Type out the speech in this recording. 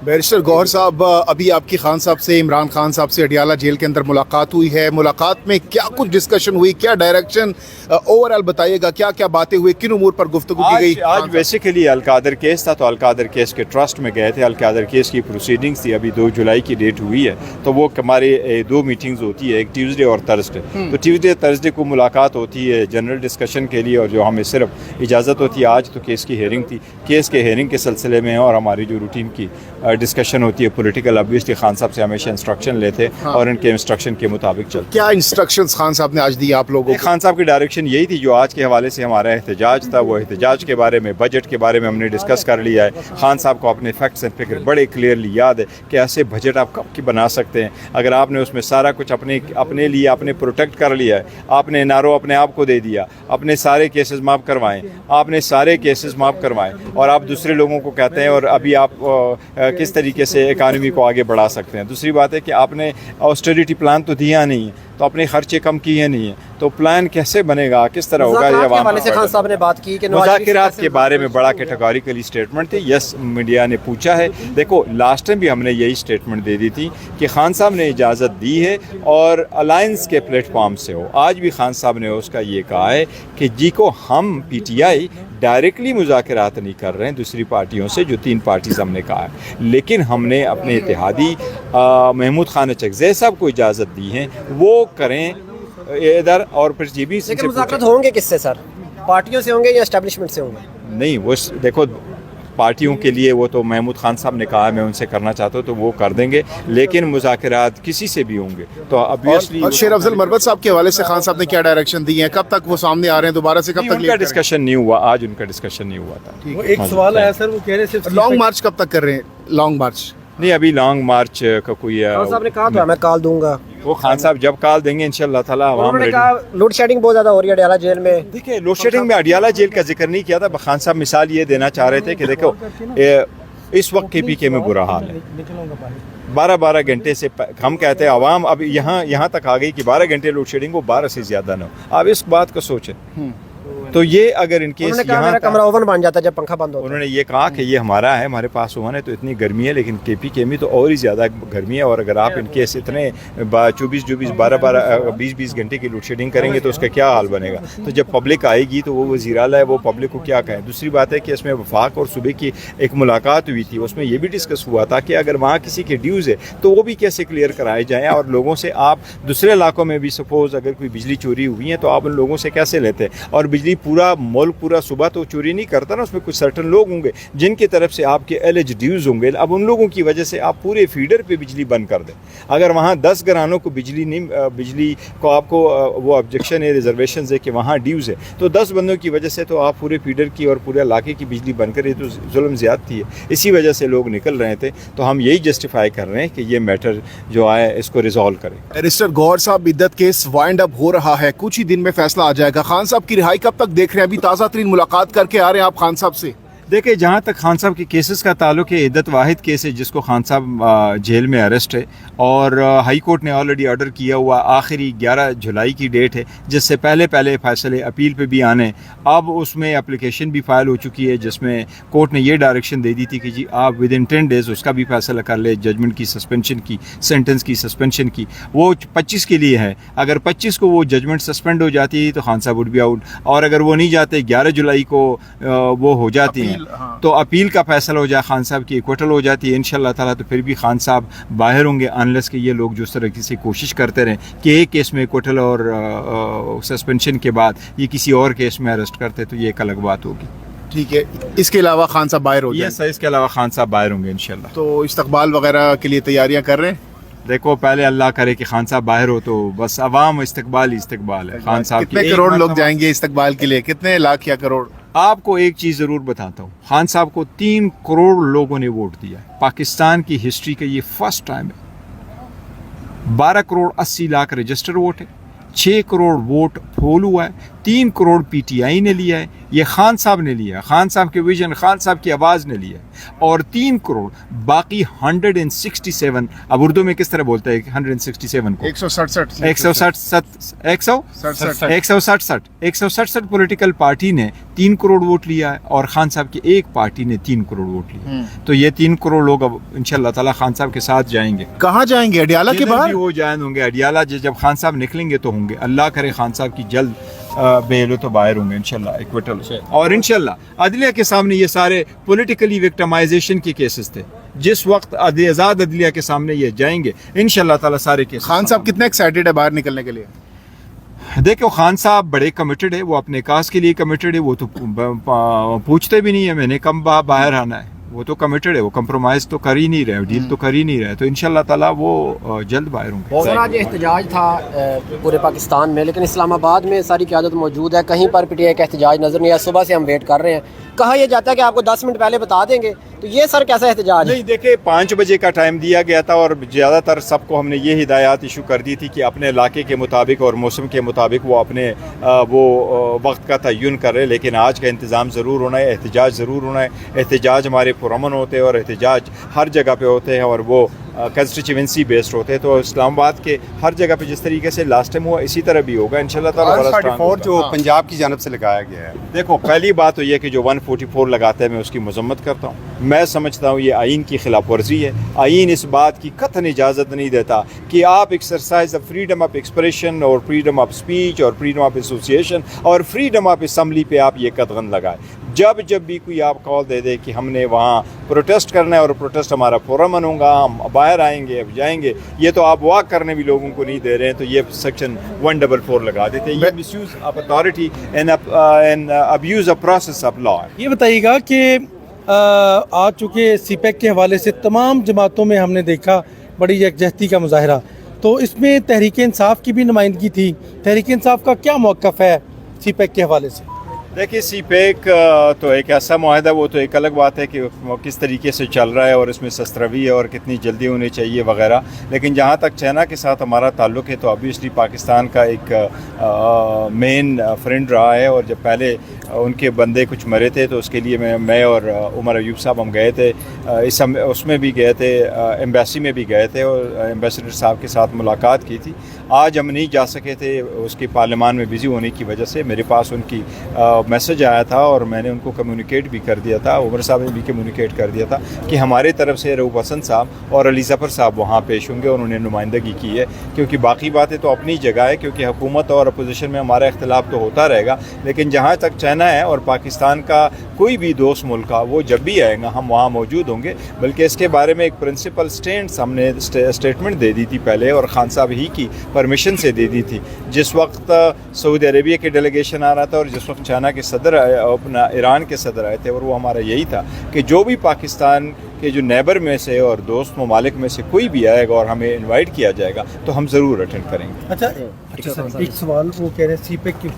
Barrister Gauhar साहब, अभी आपकी खान साहब से, इमरान खान साहब से अडियाला जेल के अंदर मुलाकात हुई है। मुलाकात में क्या कुछ डिस्कशन हुई, क्या डायरेक्शन, ओवरऑल बताइएगा, क्या क्या बातें हुई, किन उमूर पर गुफ्तगू की गई? आज बेसिकली अलकादर केस था, तो अलकादर केस के ट्रस्ट में गए थे। अलकादर केस की प्रोसीडिंग्स थी, अभी 2 जुलाई की डेट हुई है, तो वो हमारे 2 मीटिंग्स होती है, एक ट्यूसडे और थर्सडे। तो ट्यूसडे थर्सडे को मुलाकात होती है जनरल डिस्कशन के लिए, और जो हमें सिर्फ इजाज़त होती है। आज तो केस की हेयरिंग थी, केस के हेयरिंग के सिलसिले में, और हमारी जो रूटीन की डिस्कशन होती है पॉलिटिकल, ऑब्वियसली खान साहब से हमेशा इंस्ट्रक्शन लेते और इनके इंस्ट्रक्शन के मुताबिक चलते। क्या इंस्ट्रक्शंस खान साहब ने आज दी आप लोगों को? खान साहब की डायरेक्शन यही थी, जो आज के हवाले से हमारा एहतजाज था, वो एहतजाज के बारे में, बजट के बारे में हमने डिस्कस कर लिया है। खान साहब को अपने फैक्ट्स एंड फिगर बड़े क्लियरली याद है कि ऐसे बजट आप कब की बना सकते हैं अगर आपने उसमें सारा कुछ अपने लिए आपने प्रोटेक्ट कर लिया है। आपने एनआरओ अपने आप को दे दिया, अपने सारे केसेस माफ़ करवाएं, आपने सारे केसेस माफ़ करवाएं, और आप दूसरे लोगों को कहते हैं और अभी आप किस तरीके से इकानमी को आगे बढ़ा सकते हैं। दूसरी बात है कि आपने ऑस्टेरिटी प्लान तो दिया नहीं है, तो अपने खर्चे कम किए नहीं है, तो प्लान कैसे बनेगा, किस तरह होगा? ये हवाले से खान साहब ने बात की कि मुज़ाकिरात के बारे में बड़ा कैटेगोरिकली स्टेटमेंट थी। यस, मीडिया ने पूछा है। देखो, लास्ट टाइम भी हमने यही स्टेटमेंट दे दी थी कि खान साहब ने इजाज़त दी है और अलायंस के प्लेटफॉर्म से हो। आज भी खान साहब ने उसका ये कहा है कि जी को हम PTI डायरेक्टली मुज़ाकिरात नहीं कर रहे हैं दूसरी पार्टियों से, जो 3 पार्टीज हमने कहा है, लेकिन हमने अपने इत्तेहादी महमूद खान चकज़ई साहब को इजाज़त दी है, वो करें इधर। और फिर ये भी मुज़ाकरात होंगे किससे सर? पार्टियों से होंगे या एस्टेब्लिशमेंट से होंगे? नहीं, वो देखो, पार्टियों के लिए वो तो महमूद खान साहब ने कहा है, मैं उनसे करना चाहता हूँ तो वो कर देंगे, लेकिन मुज़ाकरात किसी से भी होंगे तो ऑब्वियसली। और शेर अफजल मरवत साहब के हवाले से खान साहब ने क्या डायरेक्शन दी है? कब तक वो सामने आ रहे हैं दोबारा से? कब तक उनका डिस्कशन नहीं हुआ? आज उनका डिस्कशन नहीं हुआ था। वो एक सवाल आया सर, वो कह रहे सिर्फ लॉन्ग मार्च कब तक कर रहे हैं? लॉन्ग मार्च नहीं, अभी लॉन्ग मार्च का कोई खान साहब ने कहा था मैं कॉल दूंगा। वो खान साहब जब कॉल देंगे इंशाल्लाह ताला उन्होंने कहा लोड शेडिंग बहुत ज़्यादा हो रही है अडियाला जेल में। देखिए, लोड शेडिंग में अडियाला जेल का जिक्र नहीं किया था। खान साहब मिसाल ये देना चाह रहे थे कि देखो, इस वक्त KPK में बुरा हाल है। 12-12 घंटे से हम कहते हैं आवाम अब यहाँ तक आ गई कि 12 घंटे लोड शेडिंग, वो 12 से ज़्यादा ना हो। आप इस बात को सोचें। तो ये अगर इनके यहाँ कमरा ओवन बन जाता है जब पंखा बंद होता है। उन्होंने ये कहा कि ये हमारा है, हमारे पास ओवन है, तो इतनी गर्मी है, लेकिन KPK में तो और ही ज़्यादा गर्मी है। और अगर आप इनके इतने 24-24, 12-12, 20-20 घंटे की लोड शेडिंग करेंगे तो उसका क्या हाल बनेगा? तो जब पब्लिक आएगी तो वो वज़ीर आला है, वो पब्लिक को क्या कहें? दूसरी बात है कि इसमें वफाक और सूबे की एक मुलाकात हुई थी, उसमें ये भी डिस्कस हुआ था कि अगर वहाँ किसी के ड्यूज़ है तो वो भी कैसे क्लियर कराए जाएँ, और लोगों से आप दूसरे इलाकों में भी सपोज़ अगर कोई बिजली चोरी हुई है तो आप उन लोगों से कैसे लेते हैं? और बिजली पूरा मुल्क पूरा सुबह तो चोरी नहीं करता ना, उसमें कुछ सर्टन लोग होंगे जिनकी तरफ से आपके एलिज ड्यूज़ होंगे। अब उन लोगों की वजह से आप पूरे फीडर पे बिजली बंद कर दें। अगर वहाँ 10 घरानों को बिजली को आपको वो ऑब्जेक्शन है, रिजर्वेशन है कि वहाँ ड्यूज़ है, तो 10 बंदों की वजह से तो आप पूरे फीडर की और पूरे इलाके की बिजली बंद करें, तो जुल्म ज़्यादती है। इसी वजह से लोग निकल रहे थे, तो हम यही जस्टिफाई कर रहे हैं कि ये मैटर जो आए इसको रिजॉल्व करें। बैरिस्टर गौहर साहब, इद्दत केस वाइंड अप हो रहा है, कुछ ही दिन में फैसला आ जाएगा। खान साहब की रिहाई कब तक देख रहे हैं? अभी ताज़ा तरीन मुलाकात करके आ रहे हैं आप खान साहब से। देखिए, जहाँ तक खान साहब के केसेस का ताल्लुक है, इद्दत वाहिद केस है जिसको खान साहब जेल में अरेस्ट है, और हाई कोर्ट ने ऑलरेडी ऑर्डर किया हुआ आखिरी 11 जुलाई की डेट है, जिससे पहले फैसले अपील पे भी आने। अब उसमें एप्लीकेशन भी फाइल हो चुकी है जिसमें कोर्ट ने ये डायरेक्शन दे दी थी कि जी आप विद इन 10 डेज़ उसका भी फैसला कर ले, जजमेंट की सस्पेंशन की, सेंटेंस की सस्पेंशन की। वो 25 के लिए है, अगर 25 को वो जजमेंट सस्पेंड हो जाती है तो खान साहब वुड बी आउट, और अगर वो नहीं जाते 11 जुलाई को वो हो जाती हैं तो अपील का फैसला हो जाए, खान साहब की इक्वटल हो जाती है इंशाल्लाह ताला, तो फिर भी खान साहब बाहर होंगे, अनलेस कि ये लोग जिस तरह से कोशिश करते रहें कि एक केस में इक्वटल और सस्पेंशन के बाद ये किसी और केस में अरेस्ट करते, तो ये एक अलग बात होगी। ठीक है, इसके अलावा खान साहब बाहर हो जाए? इसके अलावा खान साहब बाहर होंगे इंशाल्लाह। तो इस्तकबाल वगैरह के लिए तैयारियां कर रहे हैं? देखो, पहले अल्लाह करे कि खान साहब बाहर हो, तो बस अवाम इस्तकबाल है। खान साहब कितने करोड़ लोग जाएंगे इस्तकबाल के लिए? कितने लाख या करोड़? आपको एक चीज़ ज़रूर बताता हूँ, खान साहब को 3 करोड़ लोगों ने वोट दिया है। पाकिस्तान की हिस्ट्री का ये फर्स्ट टाइम है। 12 करोड़ 80 लाख रजिस्टर वोट है, 6 करोड़ वोट पोल हुआ है, 3 करोड़ PTI ने लिया है, ये खान साहब ने लिया है, खान साहब के विजन, खान साहब की आवाज़ ने लिया है। اور 3 کروڑ باقی 167. اب اردو میں کس طرح بولتے ہیں 167 کو؟ 167 پولیٹیکل پارٹی نے 3 کروڑ ووٹ لیا ہے اور خان صاحب کی ایک پارٹی نے 3 کروڑ ووٹ لیا. تو یہ 3 کروڑ لوگ اب انشاءاللہ تعالی خان صاحب کے ساتھ جائیں گے. کہاں جائیں گے؟ اڈیالہ کے جدھر باہر بھی وہ جائیں ہوں گے. اڈیالہ جب خان صاحب نکلیں گے تو ہوں گے. اللہ کرے خان صاحب کی جلد بیل تو باہر ہوں گے انشاءاللہ ایکویٹل. اور انشاءاللہ عدلیہ کے سامنے یہ سارے پولیٹیکلی وکٹمائزیشن کے کیسز تھے. جس وقت آزاد عدلیہ کے سامنے یہ جائیں گے انشاءاللہ تعالی سارے کیسز. خان صاحب کتنے ایکسائٹیڈ ہے باہر نکلنے کے لیے؟ دیکھو خان صاحب بڑے کمیٹڈ ہے. وہ اپنے کاز کے لیے کمیٹڈ ہے. وہ تو پوچھتے بھی نہیں ہے میں نے کب باہر آنا ہے. وہ تو کمیٹڈ ہے. وہ کمپرومائز تو کر ہی نہیں رہے, ڈیل تو کر ہی نہیں رہے. تو انشاءاللہ تعالی وہ جلد باہر ہوں گے. سر آج احتجاج تھا پورے پاکستان میں, لیکن اسلام آباد میں ساری قیادت موجود ہے, کہیں پر پی ٹی آئی کا احتجاج نظر نہیں آیا. صبح سے ہم ویٹ کر رہے ہیں. کہا یہ جاتا ہے کہ آپ کو 10 منٹ پہلے بتا دیں گے, تو یہ سر کیسا احتجاج ہے؟ نہیں دیکھیں 5 بجے کا ٹائم دیا گیا تھا اور زیادہ تر سب کو ہم نے یہ ہدایات ایشو کر دی تھی کہ اپنے علاقے کے مطابق اور موسم کے مطابق وہ اپنے وقت کا تعین کر رہے. لیکن آج کا انتظام ضرور ہونا ہے, احتجاج ضرور ہونا ہے. احتجاج ہمارے پرامن ہوتے ہیں اور احتجاج ہر جگہ پہ ہوتے ہیں اور وہ کنسٹیچوئنسی بیسڈ ہوتے ہیں. تو اسلام آباد کے ہر جگہ پہ جس طریقے سے لاسٹ ٹائم ہوا اسی طرح بھی ہوگا انشاءاللہ تعالی. جو پنجاب کی جانب سے لگایا گیا ہے, دیکھو پہلی بات تو یہ کہ جو 144 لگاتا ہے میں اس کی مذمت کرتا ہوں. میں سمجھتا ہوں یہ آئین کی خلاف ورزی ہے. آئین اس بات کی قطعاً اجازت نہیں دیتا کہ آپ exercise of freedom of expression اور فریڈم آف اسپیچ اور فریڈم آف ایسوسیشن اور فریڈم آف اسمبلی پہ آپ یہ قدغن لگائیں. جب بھی کوئی آپ کال دے دے کہ ہم نے وہاں پروٹیسٹ کرنا ہے اور پروٹیسٹ ہمارا پرامن ہوگا, ہم باہر آئیں گے, اب جائیں گے, یہ تو آپ واک کرنے بھی لوگوں کو نہیں دے رہے ہیں. تو یہ سیکشن 144 لگا دیتے ہیں. یہ misuse of authority and abuse of process of law. یہ بتائیے گا کہ آ چکے سی پیک کے حوالے سے تمام جماعتوں میں ہم نے دیکھا بڑی یکجہتی کا مظاہرہ, تو اس میں تحریک انصاف کی بھی نمائندگی تھی. تحریک انصاف کا کیا موقف ہے سی پیک کے حوالے سے؟ دیکھیے سی پیک تو ایک ایسا معاہدہ, وہ تو ایک الگ بات ہے کہ وہ کس طریقے سے چل رہا ہے اور اس میں سستروی ہے اور کتنی جلدی ہونی چاہیے وغیرہ. لیکن جہاں تک چائنا کے ساتھ ہمارا تعلق ہے تو obviously پاکستان کا ایک مین فرینڈ رہا ہے. اور جب پہلے ان کے بندے کچھ مرے تھے تو اس کے لیے میں اور عمر ایوب صاحب ہم گئے تھے, اس میں بھی گئے تھے, ایمبیسی میں بھی گئے تھے اور ایمبیسڈر صاحب کے ساتھ ملاقات کی تھی. آج ہم نہیں جا سکے تھے اس کی پارلیمان میں بزی ہونے کی وجہ سے. میرے پاس ان کی میسج آیا تھا اور میں نے ان کو کمیونیکیٹ بھی کر دیا تھا, عمر صاحب نے بھی کمیونیکیٹ کر دیا تھا کہ ہمارے طرف سے رؤوف حسن صاحب اور علی ظفر صاحب وہاں پیش ہوں گے اور انہوں نے نمائندگی کی ہے. کیونکہ باقی باتیں تو اپنی جگہ ہے, کیونکہ حکومت اور اپوزیشن میں ہمارا اختلاف تو ہوتا رہے گا. لیکن جہاں تک چائنا ہے اور پاکستان کا کوئی بھی دوست ملک کا, وہ جب بھی آئے گا ہم وہاں موجود ہوں گے. بلکہ اس کے بارے میں ایک پرنسپل اسٹینڈ ہم نے اسٹیٹمنٹ دے دی تھی پہلے, اور خان صاحب ہی کی پرمیشن سے دے دی تھی جس وقت سعودی عربیہ کے ڈیلیگیشن آ رہا تھا اور جس وقت چائنا کے صدر اپنا ایران کے صدر آئے تھے. اور وہ ہمارا یہی تھا کہ جو بھی پاکستان کے جو نیبر میں سے اور دوست ممالک میں سے کوئی بھی آئے گا اور ہمیں انوائٹ کیا جائے گا تو ہم ضرور اٹینڈ کریں گے. اچھا سر ایک سوال, وہ کہہ رہے ہیں سی پیک کے